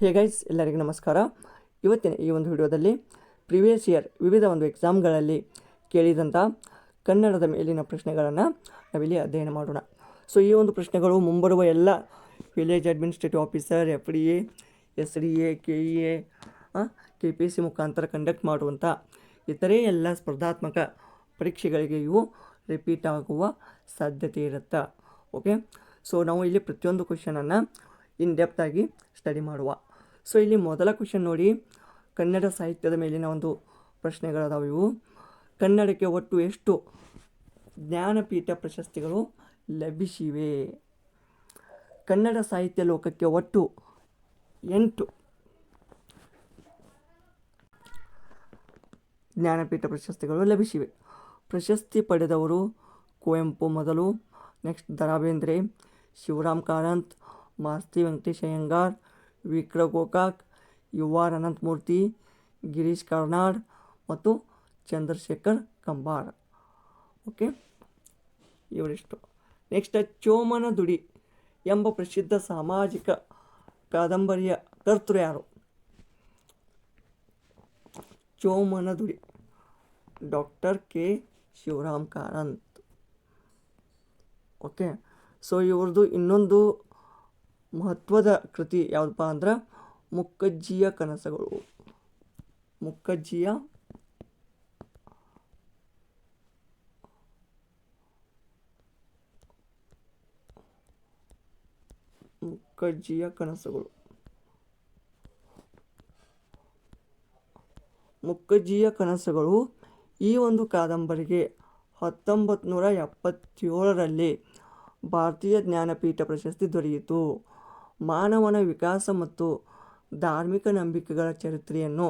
Hey guys, ಎಲ್ಲರಿಗೂ ನಮಸ್ಕಾರ. ಇವತ್ತಿನ ಈ ಒಂದು ವಿಡಿಯೋದಲ್ಲಿ ಪ್ರಿವಿಯಸ್ ಇಯರ್ ವಿವಿಧ ಒಂದು ಎಕ್ಸಾಮ್ಗಳಲ್ಲಿ ಕೇಳಿದಂಥ ಕನ್ನಡದ ಮೇಲಿನ ಪ್ರಶ್ನೆಗಳನ್ನು ನಾವಿಲ್ಲಿ ಅಧ್ಯಯನ ಮಾಡೋಣ. ಸೊ ಈ ಒಂದು ಪ್ರಶ್ನೆಗಳು ಮುಂಬರುವ ಎಲ್ಲ village administrative officer, FDA, SDA, KEA, KPSC ಮುಖಾಂತರ ಕಂಡಕ್ಟ್ ಮಾಡುವಂಥ ಇತರೆ ಎಲ್ಲ ಸ್ಪರ್ಧಾತ್ಮಕ ಪರೀಕ್ಷೆಗಳಿಗೆ ಇವು ರಿಪೀಟ್ ಆಗುವ ಸಾಧ್ಯತೆ ಇರುತ್ತೆ. ಓಕೆ, ಸೊ ನಾವು ಇಲ್ಲಿ ಪ್ರತಿಯೊಂದು ಕ್ವಶನನ್ನು ಇನ್ ಡೆಪ್ತ್ ಆಗಿ ಸ್ಟಡಿ ಮಾಡುವ. ಸೊ ಇಲ್ಲಿ ಮೊದಲ ಕ್ವಶನ್ ನೋಡಿ, ಕನ್ನಡ ಸಾಹಿತ್ಯದ ಮೇಲಿನ ಒಂದು ಪ್ರಶ್ನೆಗಳದಾವು ಇವು. ಕನ್ನಡಕ್ಕೆ ಒಟ್ಟು ಎಷ್ಟು ಜ್ಞಾನಪೀಠ ಪ್ರಶಸ್ತಿಗಳು ಲಭಿಸಿವೆ? ಕನ್ನಡ ಸಾಹಿತ್ಯ ಲೋಕಕ್ಕೆ ಒಟ್ಟು 8 ಜ್ಞಾನಪೀಠ ಪ್ರಶಸ್ತಿಗಳು ಲಭಿಸಿವೆ. ಪ್ರಶಸ್ತಿ ಪಡೆದವರು ಕುವೆಂಪು ಮೊದಲು, ನೆಕ್ಸ್ಟ್ ದ ರಾ ಬೇಂದ್ರೆ, ಶಿವರಾಮ್ ಕಾರಂತ್, ಮಾಸ್ತಿ ವೆಂಕಟೇಶ್ ಅಯ್ಯಂಗಾರ್, ವಿಕ್ರ ಗೋಕಾಕ್, UR ಅನಂತಮೂರ್ತಿ, ಗಿರೀಶ್ ಕಾರ್ನಾಡ್ ಮತ್ತು ಚಂದ್ರಶೇಖರ್ ಕಂಬಾರ್. ಓಕೆ, ಇವರಿಷ್ಟು. ನೆಕ್ಸ್ಟ್ ಚೋಮನ ದುಡಿ ಎಂಬ ಪ್ರಸಿದ್ಧ ಸಾಮಾಜಿಕ ಕಾದಂಬರಿಯ ಕರ್ತೃ ಯಾರು? Chomana Dudi doctor K Shivaram Karanth. Okay, so ಇವ್ರದ್ದು ಇನ್ನೊಂದು ಮಹತ್ವದ ಕೃತಿ ಯಾವುದಪ್ಪ ಅಂದ್ರೆ ಮುಕ್ಕಜ್ಜಿಯ ಕನಸುಗಳು. ಮುಕ್ಕಜ್ಜಿಯ ಕನಸುಗಳು. ಮುಕ್ಕಜ್ಜಿಯ ಕನಸುಗಳು ಈ ಒಂದು ಕಾದಂಬರಿಗೆ 1977ರಲ್ಲಿ ಭಾರತೀಯ ಜ್ಞಾನಪೀಠ ಪ್ರಶಸ್ತಿ ದೊರೆಯಿತು. ಮಾನವನ ವಿಕಾಸ ಮತ್ತು ಧಾರ್ಮಿಕ ನಂಬಿಕೆಗಳ ಚರಿತ್ರೆಯನ್ನು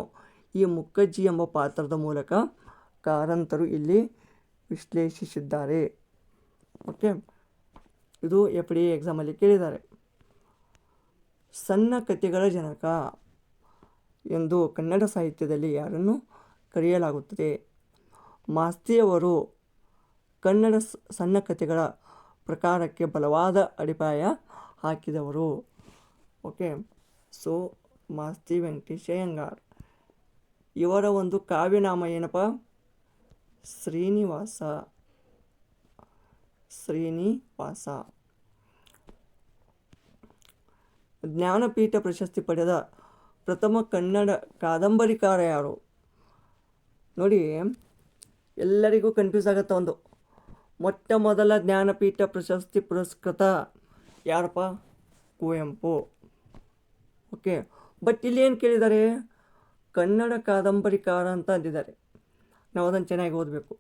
ಈ ಮುಕ್ಕಜ್ಜಿ ಎಂಬ ಪಾತ್ರದ ಮೂಲಕ ಕಾರಂತರು ಇಲ್ಲಿ ವಿಶ್ಲೇಷಿಸಿದ್ದಾರೆ. ಓಕೆ, ಇದು FDA ಎಕ್ಸಾಮಲ್ಲಿ ಕೇಳಿದ್ದಾರೆ. ಸಣ್ಣ ಕಥೆಗಳ ಜನಕ ಎಂದು ಕನ್ನಡ ಸಾಹಿತ್ಯದಲ್ಲಿ ಯಾರನ್ನು ಕರೆಯಲಾಗುತ್ತದೆ? ಮಾಸ್ತಿಯವರು ಕನ್ನಡ ಸಣ್ಣ ಕಥೆಗಳ ಪ್ರಕಾರಕ್ಕೆ ಬಲವಾದ ಅಡಿಪಾಯ ಹಾಕಿದವರು. Okay, so Masti Venkatesh Iyengar. ಇವರ ಒಂದು ಕಾವ್ಯನಾಮ ಏನಪ್ಪ? ಶ್ರೀನಿವಾಸ. ಜ್ಞಾನಪೀಠ ಪ್ರಶಸ್ತಿ ಪಡೆದ ಪ್ರಥಮ ಕನ್ನಡ ಕಾದಂಬರಿಕಾರ ಯಾರು? ನೋಡಿ, ಎಲ್ಲರಿಗೂ ಕನ್ಫ್ಯೂಸ್ ಆಗುತ್ತೆ. ಒಂದು ಮೊಟ್ಟ ಮೊದಲ ಜ್ಞಾನಪೀಠ ಪ್ರಶಸ್ತಿ ಪುರಸ್ಕೃತ ಯಾರಪ್ಪ? ಕುವೆಂಪು. ಓಕೆ, ಬಟ್ ಇಲ್ಲಿ ಏನು ಕೇಳಿದ್ದಾರೆ? ಕನ್ನಡ ಕಾದಂಬರಿಕಾರ ಅಂತ ಅಂದಿದ್ದಾರೆ. ನಾವು ಅದನ್ನು ಚೆನ್ನಾಗಿ ಓದಬೇಕು.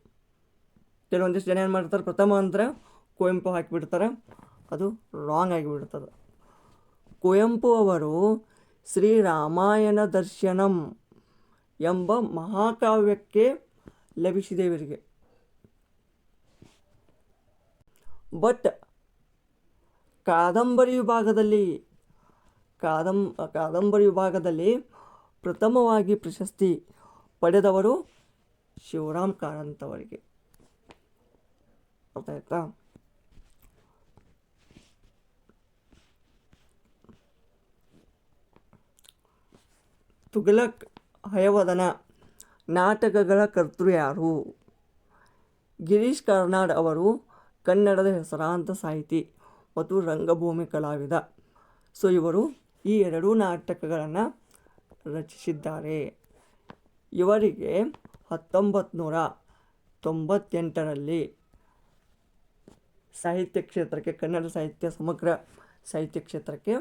ಕೆಲವೊಂದಿಷ್ಟು ಜನ ಏನು ಮಾಡ್ತಾರೆ, ಪ್ರಥಮ ಅಂದ್ರೆ ಕುವೆಂಪು ಹಾಕಿಬಿಡ್ತಾರೆ. ಅದು ರಾಂಗ್ ಆಗಿಬಿಡ್ತದೆ. ಕುವೆಂಪು ಅವರು ಶ್ರೀ ರಾಮಾಯಣ ದರ್ಶನಂ ಎಂಬ ಮಹಾಕಾವ್ಯಕ್ಕೆ ಲಭಿಸಿದೆ ಇವರಿಗೆ. ಬಟ್ ಕಾದಂಬರಿ ವಿಭಾಗದಲ್ಲಿ ಪ್ರಥಮವಾಗಿ ಪ್ರಶಸ್ತಿ ಪಡೆದವರು ಶಿವರಾಮ್ ಕಾರಂತ್ ಅವರಿಗೆ. ಅರ್ಥ ಆಯ್ತಾ? ತುಘಲಕ್, ಹಯವದನ ನಾಟಕಗಳ ಕರ್ತೃ ಯಾರು? ಗಿರೀಶ್ ಕಾರ್ನಾಡ್ ಅವರು ಕನ್ನಡದ ಹೆಸರಾಂತ ಸಾಹಿತಿ ಮತ್ತು ರಂಗಭೂಮಿ ಕಲಾವಿದ. ಸೊ ಇವರು ಈ 2 ನಾಟಕಗಳನ್ನು ರಚಿಸಿದ್ದಾರೆ. ಇವರಿಗೆ 1998ರಲ್ಲಿ ಸಾಹಿತ್ಯ ಕ್ಷೇತ್ರಕ್ಕೆ, ಕನ್ನಡ ಸಾಹಿತ್ಯ, ಸಮಗ್ರ ಸಾಹಿತ್ಯ ಕ್ಷೇತ್ರಕ್ಕೆ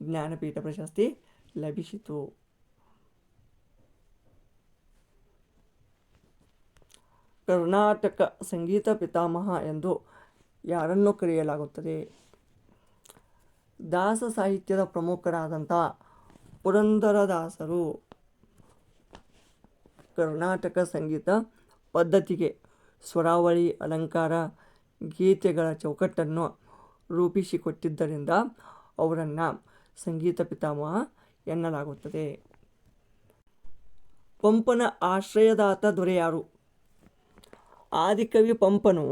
ಜ್ಞಾನಪೀಠ ಪ್ರಶಸ್ತಿ ಲಭಿಸಿತು. ಕರ್ನಾಟಕ ಸಂಗೀತ ಪಿತಾಮಹ ಎಂದು ಯಾರನ್ನು ಕರೆಯಲಾಗುತ್ತದೆ? ದಾಸ ಸಾಹಿತ್ಯದ ಪ್ರಮುಖರಾದಂಥ ಪುರಂದರದಾಸರು ಕರ್ನಾಟಕ ಸಂಗೀತ ಪದ್ಧತಿಗೆ ಸ್ವರಾವಳಿ, ಅಲಂಕಾರ, ಗೀತೆಗಳ ಚೌಕಟ್ಟನ್ನು ರೂಪಿಸಿಕೊಟ್ಟಿದ್ದರಿಂದ ಅವರನ್ನು ಸಂಗೀತ ಪಿತಾಮಹ ಎನ್ನಲಾಗುತ್ತದೆ. ಪಂಪನ ಆಶ್ರಯದಾತ ದೊರೆ ಯಾರು? ಆದಿಕವಿ ಪಂಪನು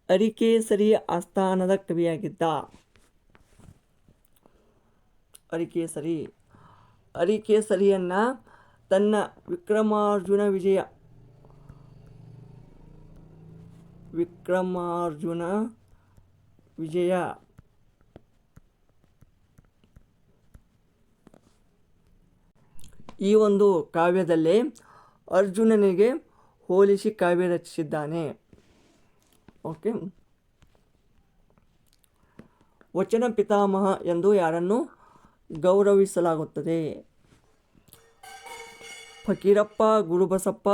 ಅರಿಕೇಸರಿ ಆಸ್ಥಾನದ ಕವಿಯಾಗಿದ್ದ. ಅರಿಕೇಸರಿ ಅರಿಕೇಸರಿಯನ್ನು ತನ್ನ ವಿಕ್ರಮಾರ್ಜುನ ವಿಜಯ ಈ ಒಂದು ಕಾವ್ಯದಲ್ಲಿ ಅರ್ಜುನನಿಗೆ ಹೋಲಿಸಿ ಕಾವ್ಯ ರಚಿಸಿದ್ದಾನೆ. ಓಕೆ. ವಚನ ಪಿತಾಮಹ ಎಂದು ಯಾರನ್ನು ಗೌರವಿಸಲಾಗುತ್ತದೆ? ಫಕೀರಪ್ಪ ಗುರುಬಸಪ್ಪ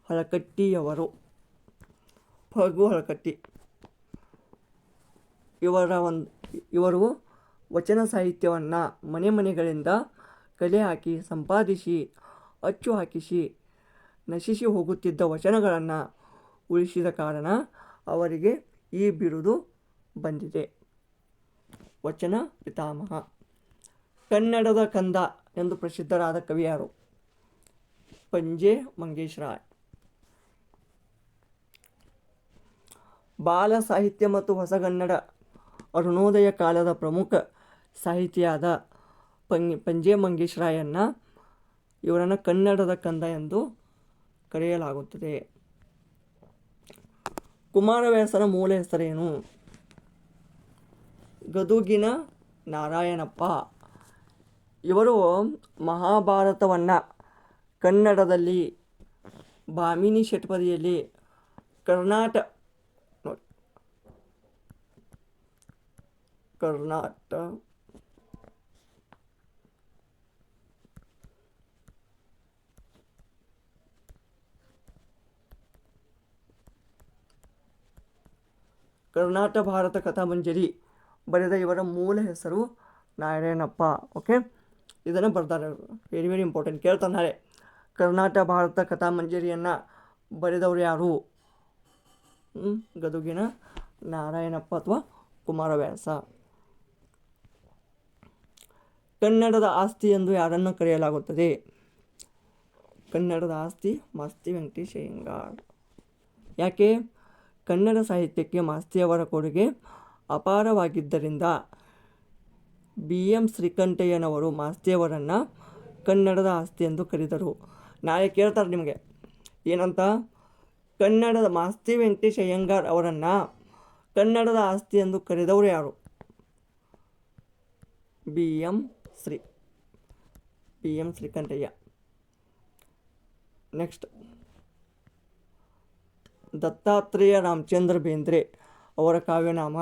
ಹಳಕಟ್ಟಿಯವರು. ಫಗು ಹಳಕಟ್ಟಿ ಇವರು ವಚನ ಸಾಹಿತ್ಯವನ್ನು ಮನೆಗಳಿಂದ ಕಲೆ ಹಾಕಿ ಸಂಪಾದಿಸಿ ಅಚ್ಚು ಹಾಕಿಸಿ ನಶಿಸಿ ಹೋಗುತ್ತಿದ್ದ ವಚನಗಳನ್ನು ಉಳಿಸಿದ ಕಾರಣ ಅವರಿಗೆ ಈ ಬಿರುದು ಬಂದಿದೆ. ವಚನ ಪಿತಾಮಹ. ಕನ್ನಡದ ಕಂದ ಎಂದು ಪ್ರಸಿದ್ಧರಾದ ಕವಿ ಯಾರು? ಪಂಜೆ ಮಂಗೇಶರಾಯ್. ಬಾಲ ಸಾಹಿತ್ಯ ಮತ್ತು ಹೊಸಗನ್ನಡ ಅರುಣೋದಯ ಕಾಲದ ಪ್ರಮುಖ ಸಾಹಿತಿಯಾದ ಪಂಜೆ ಮಂಗೇಶರಾಯನ್ನ ಇವರನ್ನು ಕನ್ನಡದ ಕಂದ ಎಂದು ಕರೆಯಲಾಗುತ್ತದೆ. ಕುಮಾರವ್ಯಾಸನ ಮೂಲ ಹೆಸರೇನು? ಗದುಗಿನ ನಾರಾಯಣಪ್ಪ. ಇವರು ಮಹಾಭಾರತವನ್ನು ಕನ್ನಡದಲ್ಲಿ ಭಾಮಿನಿ ಷಟ್ಪದಿಯಲ್ಲಿ ಕರ್ನಾಟ ಭಾರತ ಕಥಾಮಂಜರಿ ಬರೆದ ಇವರ ಮೂಲ ಹೆಸರು ನಾರಾಯಣಪ್ಪ. ಓಕೆ, ಇದನ್ನು ಬರ್ತಾರೆ. Very very important. ಕೇಳ್ತಾನೆ, ಕರ್ನಾಟ ಭಾರತ ಕಥಾಮಂಜರಿಯನ್ನು ಬರೆದವರು ಯಾರು? ಗದುಗಿನ ನಾರಾಯಣಪ್ಪ ಅಥವಾ ಕುಮಾರವ್ಯಾಸ. ಕನ್ನಡದ ಆಸ್ತಿ ಎಂದು ಯಾರನ್ನು ಕರೆಯಲಾಗುತ್ತದೆ? ಕನ್ನಡದ ಆಸ್ತಿ ಮಾಸ್ತಿ ವೆಂಕಟೇಶ್ ಅಯ್ಯಂಗಾರ್. ಯಾಕೆ? ಕನ್ನಡ ಸಾಹಿತ್ಯಕ್ಕೆ ಮಾಸ್ತಿಯವರ ಕೊಡುಗೆ ಅಪಾರವಾಗಿದ್ದರಿಂದ BM ಶ್ರೀಕಂಠಯ್ಯನವರು ಮಾಸ್ತಿಯವರನ್ನು ಕನ್ನಡದ ಆಸ್ತಿ ಎಂದು ಕರೆದರು. ನಾಳೆ ಕೇಳ್ತಾರೆ ನಿಮಗೆ ಏನಂತ, ಕನ್ನಡದ ಮಾಸ್ತಿ ವೆಂಕಟೇಶ್ ಅಯ್ಯಂಗಾರ್ ಅವರನ್ನು ಕನ್ನಡದ ಆಸ್ತಿ ಎಂದು ಕರೆದವರು ಯಾರು? BM ಶ್ರೀಕಂಠಯ್ಯ. ನೆಕ್ಸ್ಟ್, ದತ್ತಾತ್ರೇಯ ರಾಮಚಂದ್ರ ಬೇಂದ್ರೆ ಅವರ ಕಾವ್ಯನಾಮ?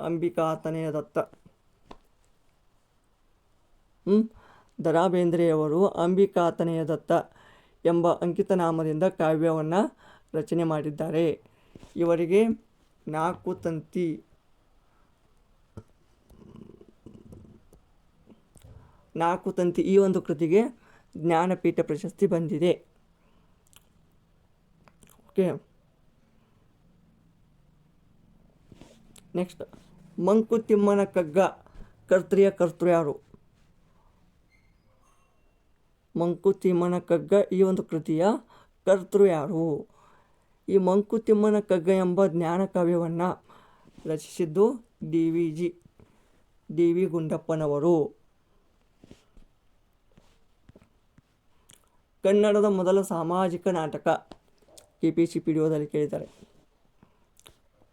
ಅಂಬಿಕಾತನಯ ದತ್ತ. ದರಾ ಬೇಂದ್ರೆಯವರು ಅಂಬಿಕಾತನಯ ದತ್ತ ಎಂಬ ಅಂಕಿತ ನಾಮದಿಂದ ಕಾವ್ಯವನ್ನು ರಚನೆ ಮಾಡಿದ್ದಾರೆ. ಇವರಿಗೆ 4 ತಂತಿ ಈ ಒಂದು ಕೃತಿಗೆ ಜ್ಞಾನಪೀಠ ಪ್ರಶಸ್ತಿ ಬಂದಿದೆ. ಓಕೆ. ನೆಕ್ಸ್ಟ್, ಮಂಕುತಿಮ್ಮನ ಕಗ್ಗ ಕರ್ತೃ ಯಾರು? ಮಂಕುತಿಮ್ಮನ ಕಗ್ಗ ಈ ಒಂದು ಕೃತಿಯ ಕರ್ತೃ ಯಾರು? ಈ ಮಂಕುತಿಮ್ಮನ ಕಗ್ಗ ಎಂಬ ಜ್ಞಾನ ಕಾವ್ಯವನ್ನು ರಚಿಸಿದ್ದು ಡಿ.ವಿ. ಗುಂಡಪ್ಪನವರು. ಕನ್ನಡದ ಮೊದಲ ಸಾಮಾಜಿಕ ನಾಟಕ KPSC PDOದಲ್ಲಿ ಕೇಳಿದ್ದಾರೆ.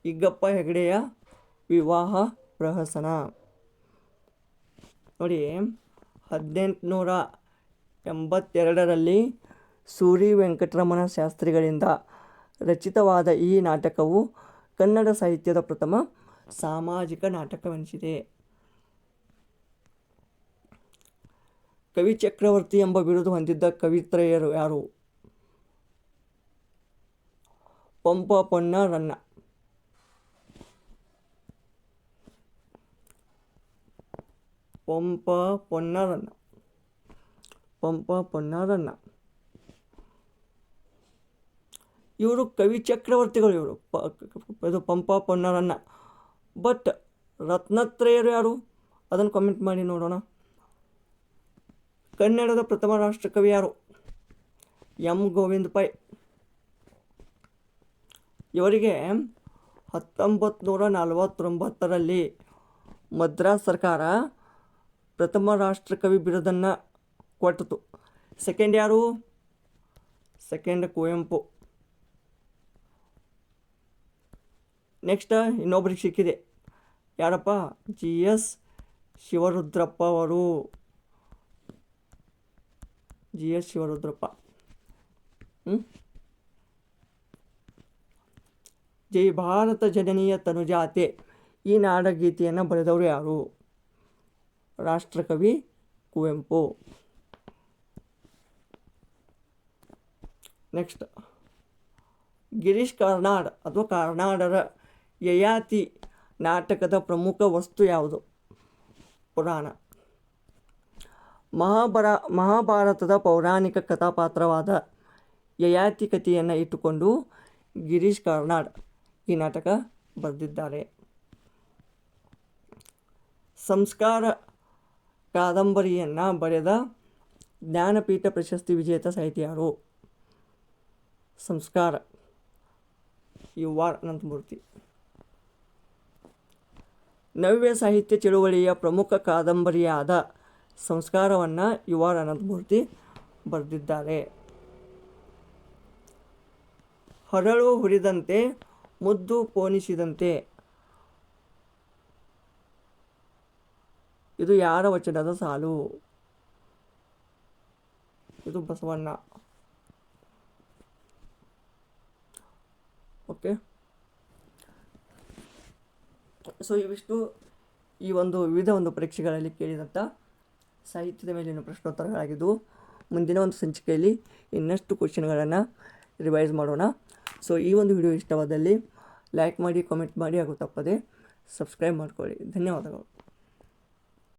ಇಗ್ಗಪ್ಪ ಹೆಗಡೆಯ ವಿವಾಹ ಪ್ರಹಸನ. ನೋಡಿ, 1882ರಲ್ಲಿ ಸೂರಿ ವೆಂಕಟರಮಣ ಶಾಸ್ತ್ರಿಗಳಿಂದ ರಚಿತವಾದ ಈ ನಾಟಕವು ಕನ್ನಡ ಸಾಹಿತ್ಯದ ಪ್ರಥಮ ಸಾಮಾಜಿಕ ನಾಟಕವೆನಿಸಿದೆ. ಕವಿ ಚಕ್ರವರ್ತಿ ಎಂಬ ಬಿರುದು ಹೊಂದಿದ್ದ ಕವಿತ್ರಯರು ಯಾರು? ಪಂಪ ಪೊನ್ನರನ್ನ. ಇವರು ಕವಿ ಚಕ್ರವರ್ತಿಗಳು. ಇದು ಪಂಪ ಪೊನ್ನರನ್ನ. ಬಟ್ ರತ್ನತ್ರಯರು ಯಾರು? ಅದನ್ನು ಕಾಮೆಂಟ್ ಮಾಡಿ ನೋಡೋಣ. ಕನ್ನಡದ ಪ್ರಥಮ ರಾಷ್ಟ್ರಕವಿ ಯಾರು? ಎಂ ಗೋವಿಂದ ಪೈ. ಇವರಿಗೆ 1949ರಲ್ಲಿ ಮದ್ರಾಸ್ ಸರ್ಕಾರ ಪ್ರಥಮ ರಾಷ್ಟ್ರಕವಿ ಬಿರುದನ್ನು ಕೊಟ್ಟಿತು? ಸೆಕೆಂಡ್ ಯಾರು? ಸೆಕೆಂಡ್ ಕುವೆಂಪು. ನೆಕ್ಸ್ಟ್ ಇನ್ನೊಬ್ರಿಗೆ ಸಿಕ್ಕಿದೆ, ಯಾರಪ್ಪ? GS ಶಿವರುದ್ರಪ್ಪ ಅವರು. GS ಶಿವರುದ್ರಪ್ಪ. ಜೈ ಭಾರತ ಜನನೀಯ ತನುಜಾತೆ ಈ ನಾಡಗೀತೆಯನ್ನು ಬರೆದವರು ಯಾರು? ರಾಷ್ಟ್ರಕವಿ ಕುವೆಂಪು. ನೆಕ್ಸ್ಟ್ ಗಿರೀಶ್ ಕಾರ್ನಾಡ್ ಅಥವಾ ಕಾರ್ನಾಡರ ಯಯಾತಿ ನಾಟಕದ ಪ್ರಮುಖ ವಸ್ತು ಯಾವುದು? ಪುರಾಣ. ಮಹಾಭಾರತದ ಪೌರಾಣಿಕ ಕಥಾಪಾತ್ರವಾದ ಯಯಾತಿ ಕಥೆಯನ್ನು ಇಟ್ಟುಕೊಂಡು ಗಿರೀಶ್ ಕಾರ್ನಾಡ್ ಈ ನಾಟಕ ಬರೆದಿದ್ದಾರೆ. ಸಂಸ್ಕಾರ ಕಾದಂಬರಿಯನ್ನು ಬರೆದ ಜ್ಞಾನಪೀಠ ಪ್ರಶಸ್ತಿ ವಿಜೇತ ಸಾಹಿತಿ ಯಾರು? ಸಂಸ್ಕಾರ UR ಅನಂತಮೂರ್ತಿ. ನವ್ಯ ಸಾಹಿತ್ಯ ಚಳುವಳಿಯ ಪ್ರಮುಖ ಕಾದಂಬರಿಯಾದ ಸಂಸ್ಕಾರವನ್ನು UR ಅನಂತಮೂರ್ತಿ ಬರೆದಿದ್ದಾರೆ. ಹರಳು ಹುರಿದಂತೆ ಮುದ್ದು ಪೋಣಿಸಿದಂತೆ ಇದು ಯಾರ ವಚನದ ಸಾಲು? ಇದು ಬಸವಣ್ಣ. ಓಕೆ, ಸೊ ಇವಿಷ್ಟು ಈ ಒಂದು ವಿವಿಧ ಒಂದು ಪರೀಕ್ಷೆಗಳಲ್ಲಿ ಕೇಳಿದಂಥ ಸಾಹಿತ್ಯದ ಮೇಲಿನ ಪ್ರಶ್ನೋತ್ತರಗಳಾಗಿದ್ದು, ಮುಂದಿನ ಒಂದು ಸಂಚಿಕೆಯಲ್ಲಿ ಇನ್ನಷ್ಟು ಕ್ವಶನ್ಗಳನ್ನು ರಿವೈಸ್ ಮಾಡೋಣ. ಸೊ ಈ ಒಂದು ವಿಡಿಯೋ ಇಷ್ಟವಾದಲ್ಲಿ ಲೈಕ್ ಮಾಡಿ, ಕಾಮೆಂಟ್ ಮಾಡಿ ಹಾಗೂ ತಪ್ಪದೆ ಸಬ್ಸ್ಕ್ರೈಬ್ ಮಾಡ್ಕೊಳ್ಳಿ. ಧನ್ಯವಾದಗಳು.